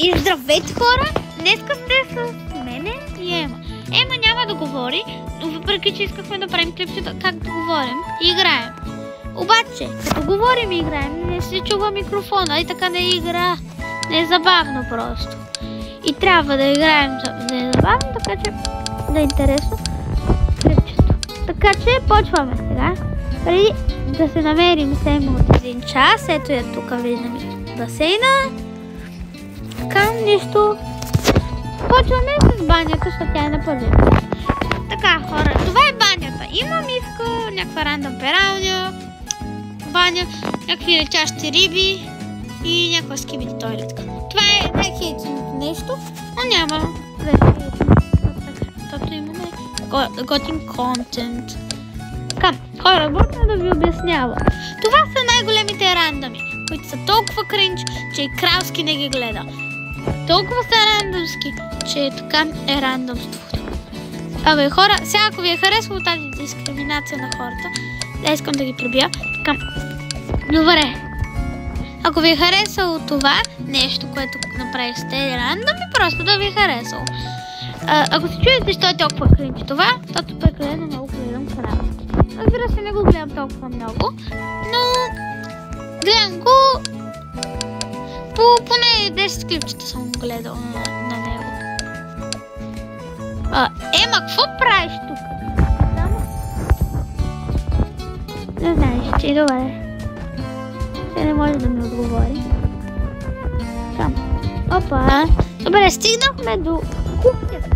И здравейте, хора! Днеска сте с мене и Ема. Ема няма да говори, но въпреки че искахме да правим клипчета как да говорим и играем. Обаче, като говорим и играем, не се чува микрофона и така не е игра. Не е забавно просто. И трябва да играем, да е забавно, така че да е интересно клипчето. Така че почваме сега. Преди да се намерим с Ема от един час, ето я тук виждаме басейна. Така, нищо. Почваме с банята, защото тя е на първия. Така, хора, това е банята. Има мивка, някаква рандъм пералня, баня, някакви летящи риби и някаква скибиди тойлетка. Това е най-хейтеното нещо, но няма да е хейтено, защото имаме готин контент. Така, хора, бърна да ви обяснява. Това са най-големите рандъми, които са толкова кринч, че и кралски не ги гледа. Толкова са рандъмски, че така е рандъмството. Абе, хора, сега ако ви е харесало тази дискриминация на хората, да искам да ги пребия. Така, добре. Ако ви е харесало това нещо, което направих с тези рандъми, просто да ви е харесало. Ако се чуете, що е толкова кринч това, защото прекалено много гледам кралски. Разбира се, не го гледам толкова много, но гледам го по поне 10 клипчета съм го гледал на него. Ема, какво правиш тук? Не знаеш, че добре. Те не може да ми отговори. Там. Опа. Добре, стигнахме до кухнята.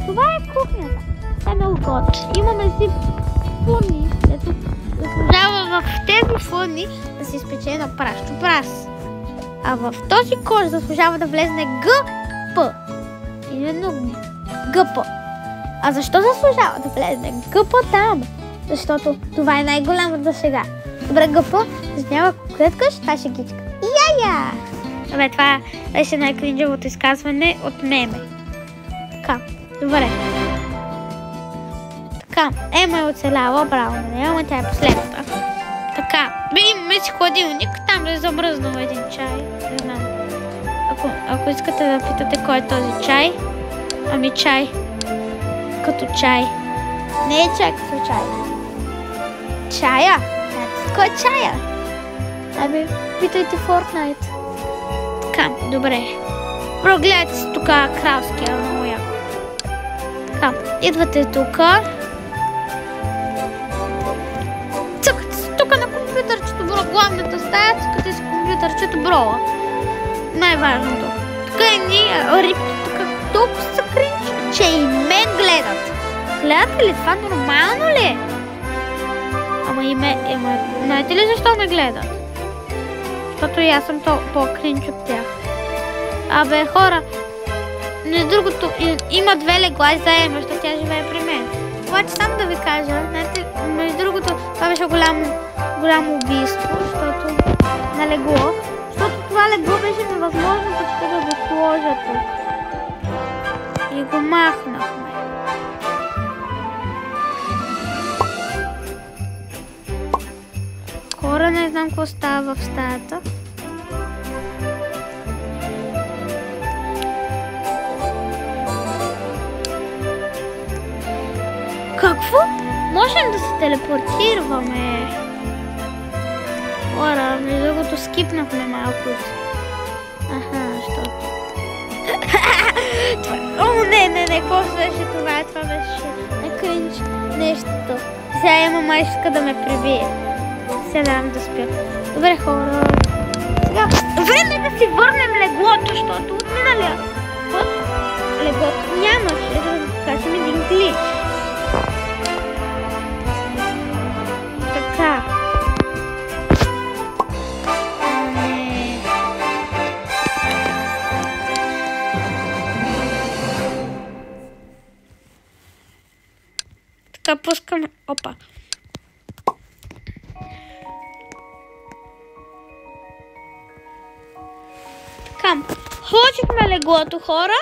Това е кухнята. Това е много год. Имаме си фурни. Ето, заслужава в тези фурни да се изпече едно пращо прас. А в този кош заслужава да влезне ГП. Именно ГП. А защо заслужава да влезне ГП там? Защото това е най-голямо за сега. Добре, ГП занява клеткаш, това ще гичка. Я! Добре, това беше най-кринджевото изказване от меме. Така, добре. Така, Ема е оцеляла, браво на нея, ама тя е последната. Така, имаме си хладилник, там е замръзнал един чай, не знам. Ако искате да питате кой е този чай, ами чай като чай. Не е чай като чай. Чая? Кой е чая? Ами, питайте Fortnite. Така, добре. Прогледайте си тук кралския, много яко. Така, идвате тук. Цъкате си тук на компютърчето, бро. Главната стая, цъкате си компютърчето, бро. Най-важното. Тук е ние, рибки, тук толкова са кринч, че и мен гледат. Гледате ли това? Нормално ли? Ама и знаете ли защо ме гледат? Защото и аз съм по-кринч от тях. Абе, хора, между другото, има две легла за Ема, защото тя живее при мен. Обаче само да ви кажа, знаете, между другото, това беше голямо убийство, защото на легло. Защото това легло беше невъзможно почти да го сложа тук. И го махнахме. Хора, не знам какво става в стаята. Какво? Можем да се телепортираме. Хора, между другото скипнахме малко. Аха, защото... О, не, какво беше това? Това беше кринч нещото. Сега Ема май иска да ме пребие. Сега давам да спя. Добре, хора. Сега време е да си върнем леглото, защото от миналия път леглото нямаше. Ето да покажем един глич. Така. Така, пускаме. Опа. Така, сложихме леглото, хора,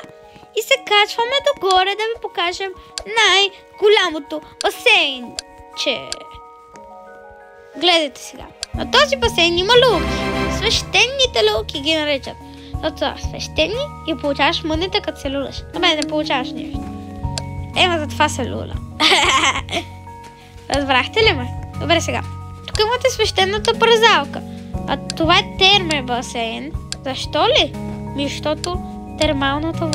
и се качваме догоре да ви покажем най-голямото басейнче. Гледайте сега. На този басейн има луки. Свещените луки ги наричат. Защото свещени и получаваш мъните, като се люляш. Добре, не получаваш нищо. Ема за това се люля. Разбрахте ли ме? Добре, сега. Тук имате свещената празалка. А това е термобасейн. Защо ли? Защото термалната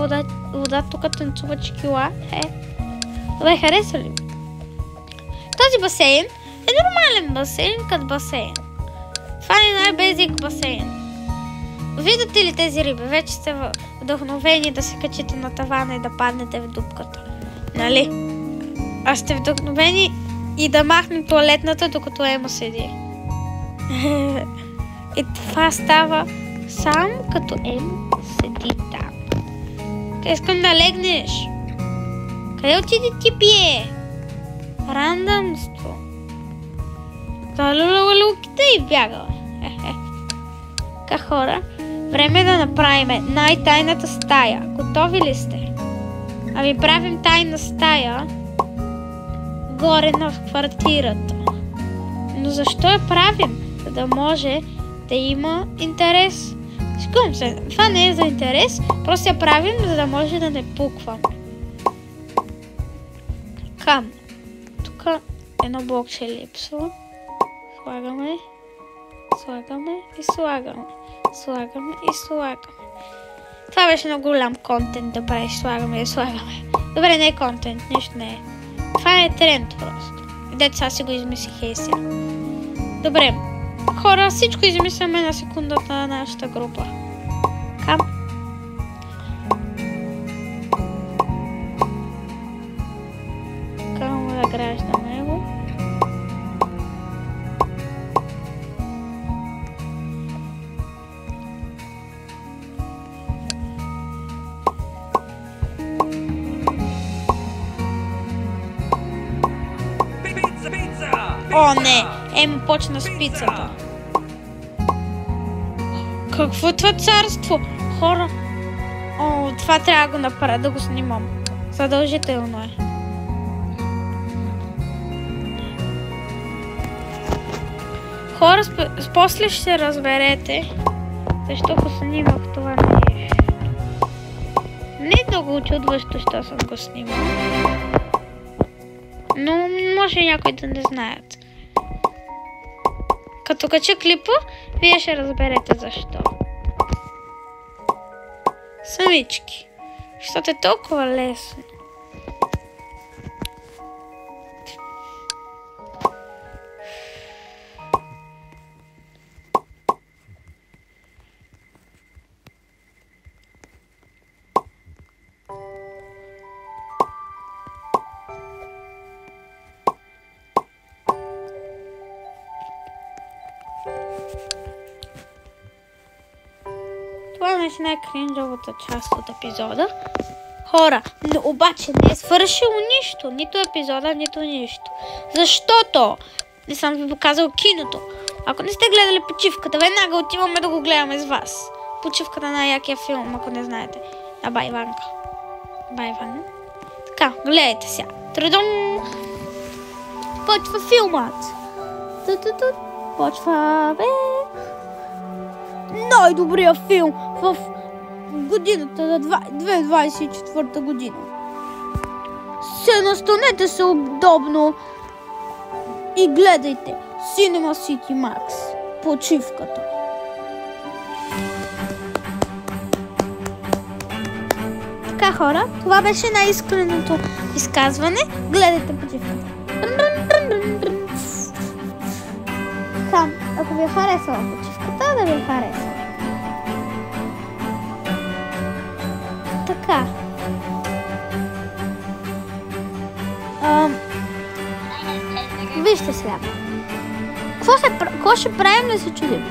вода тук танцува чекила. Добре, хареса ли? Този басейн е нормален басейн, като басейн. Това е най-безик басейн. Виждате ли тези риби? Вече сте вдъхновени да се качите на тавана и да паднете в дупката. Нали? А сте вдъхновени и да махнем туалетната, докато Ема седи. И това става само като Ема седи там. Искам да легнеш. Къде отиде ти, пие? Рандъмство. Залюлюките и бягала. Така, хора, време да направим най-тайната стая. Готови ли сте? Ами правим тайна стая горе на квартирата. Но защо я правим? За да може да има интерес. Скум се, това не е за интерес, просто я правим, за да може да не пукваме. Кам. Тук едно блокче липсва. Слагаме. Слагаме и слагаме. Слагаме и слагаме. Това беше много голям контент да правиш слагаме и слагаме. Добре, не е контент, нищо не е. Това е тренд просто. Деца си го измислиха и сега. Добре, хора, всичко измисляме на секундата на нашата група. Кам. Кам да граждаме го. О, не! Емо почна с пицата. Какво е това царство? Хора! О, това трябва да го направя, да го снимам. Задължително е. Хора, после ще се разберете защо го снимах това нещо. Не е много очудващо, що съм го снимал. Но може някой да не знаят. Като кача клипа, вие ще разберете защо. Самички. Защото е толкова лесно. Това наистина е кринжовата част от епизода. Хора, но обаче не е свършило нищо. Нито епизода, нито нищо. Защото не съм ви показал киното. Ако не сте гледали почивката, веднага отиваме да го гледаме с вас. Почивката на якия филм, ако не знаете. На Байванка. Байван. Така, гледайте сега. Трудом. Почва филмът. Почва, бе. Най-добрият филм в годината на 2024 година. Се настанете се удобно и гледайте Cinema City Max. Почивката. Така, хора, това беше най-искреното изказване. Гледайте почивката. Ако ви е харесала почивката, да ви е харесала. Така. Вижте сега. Какво ще правим, да се чудим?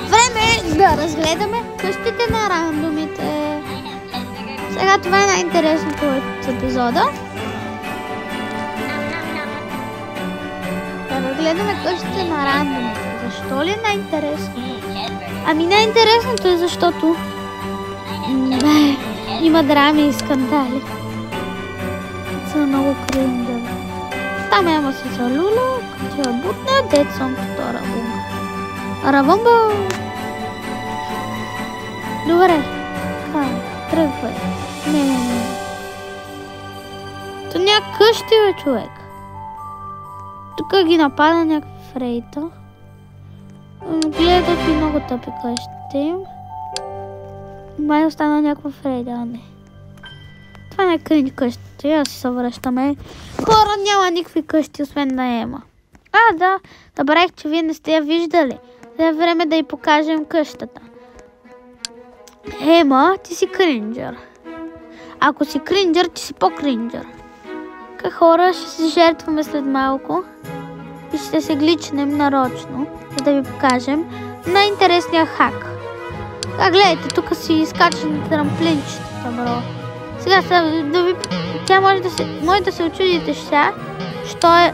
Време е да разгледаме къщите на рандомите. Сега това е най-интересното от епизода. Да разгледаме къщите на рандомите. Защо ли е най-интересно? Ами най-интересното е защото има драми и скандали. Са много кринжови. Там Ема си залюля, като я бутна, дет съм втора бунга. Равъмба! Добре. Тръгвай. Не. То някакъв къщи, бе, човек. Тук ги напада някакъв рейта. Гледат и много тъпи къщите. Май остана някакъв рейда, а не. Това не е кринч къщите, аз се връщаме. Хора, няма никакви къщи, освен на Ема. Да, забравих, че вие не сте я виждали. Е време да й покажем къщата. Ема, ти си кринджър. Ако си кринджър, ти си по-кринджър. Хора, ще се жертваме след малко. И ще се гличнем нарочно, за да ви покажем най-интересния хак. Гледайте, тук си изкачани трамплинчетата, бро. Сега да ви... Тя може да се очудите сега, що е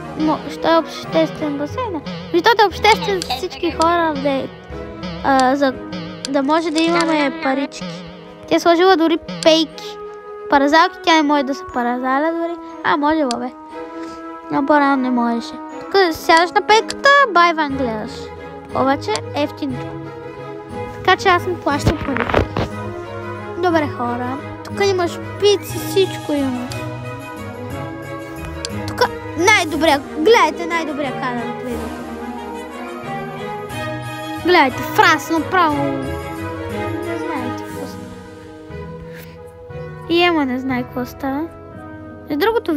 обществен басейн. Защото е обществен за всички хора, за да може да имаме парички. Тя е сложила дори пейки. Паразалки, тя не може да се паразаля дори. Може, бе. Но по-рано не можеше. Тук сядаш на пейката, байван гледаш. Обаче ефтиничко. Така че аз му плащам пари. Добре, хора. Тук имаш пици, всичко имаш. Тук най-добрия, гледайте най-добрия кадър от видео. Гледайте, фраз направо. Не знаете какво става. И Ема не знае какво става. И другото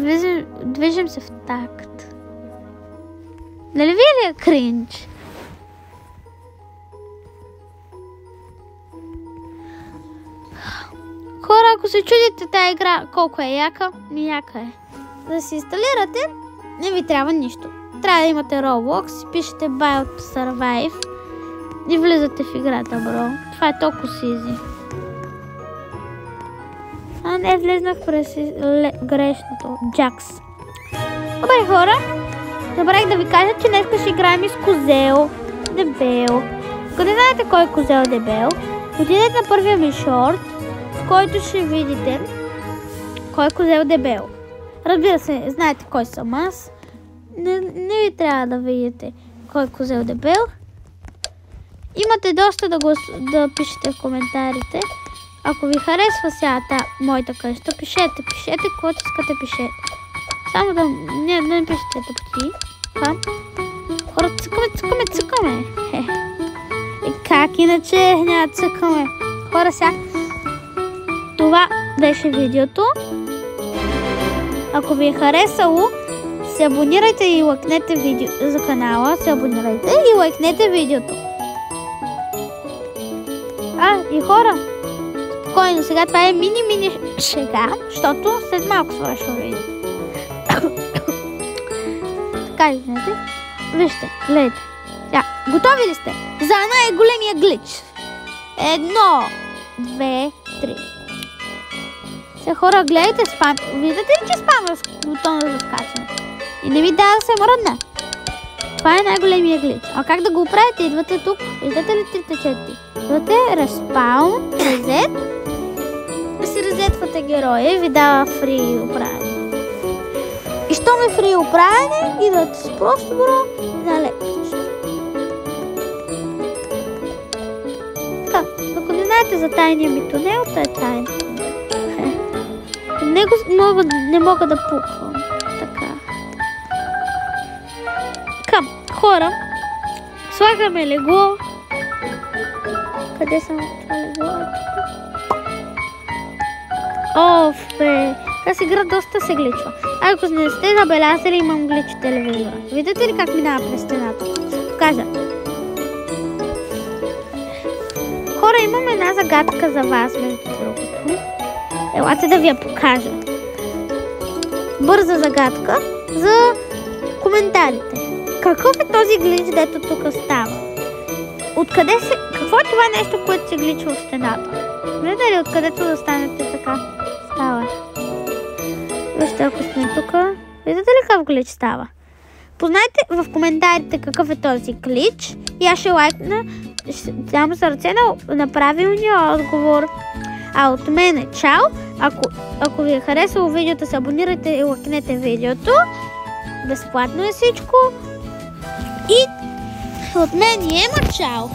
движим се в такт. Нали ви е кринч? Хора, ако се чудите тази игра колко е яка, яка е. Да си инсталирате, не ви трябва нищо. Трябва да имате Roblox, пишете Buy to Survive и влизате в играта, бро. Това е толкова сизи. Не, влезнах през грешното. Джакс. Добре, хора. Забравих да ви кажа, че днес ще играем и с Козел Дебел. Ако не знаете кой е Козел Дебел, отидете на първия ми шорт, в който ще видите кой е Козел Дебел. Разбира се, знаете кой съм аз. Не ви трябва да видите кой е Козел Дебел. Имате доста да пишете в коментарите. Ако ви харесва сега моята къща, пишете, каквото искате, пишете. Само да не пишете тъпки. Хора, цъкаме. И как иначе няма цъкаме? Хора, сега това беше видеото. Ако ви е харесало, се абонирайте и лайкнете за канала. Се абонирайте и лайкнете видеото. И хора, спокойно, сега това е мини шега, защото след малко свършва видео. Така, знаете? Вижте, гледайте. Сега, готови ли сте за най-големия глич? 1, 2, 3. Сега, хора, гледайте спам. Виждате ли, че спамва с бутона за скачане? И не ви дава да се мръдне. Това е най-големия глич. А как да го оправите? Идвате тук. Виждате ли трите чети? Идвате, респаун, резет. Да си резетвате героя и ви дава фри управяне. И що ми фри управяне, идвате с просто бро на лекче. Така, ако не знаете за тайния ми тунел, то е тайна. Него не мога да пуквам. Така. Хора, слагаме легло. Къде съм това легло? Бе. Тази игра доста се гличва. Ако не сте забелязали, имам глич телевизора. Видите ли как минава през стената? Ще покажа. Хора, имам една загадка за вас, между другото. Елате да ви я покажа. Бърза загадка за коментарите. Какъв е този глич, дето тук става? Откъде се... Какво е това нещо, което се гличва в стената? Виждате ли откъдето да станете така? Става. Вижте, ако сме тук. Виждате ли какъв глич става? Познайте в коментарите какъв е този глич и аз ще лайкна, ще дам сърце на правилния отговор. А от мен е чао! Ако ви е харесало видеото, се абонирайте и лайкнете видеото. Безплатно е всичко. И от мен е чао!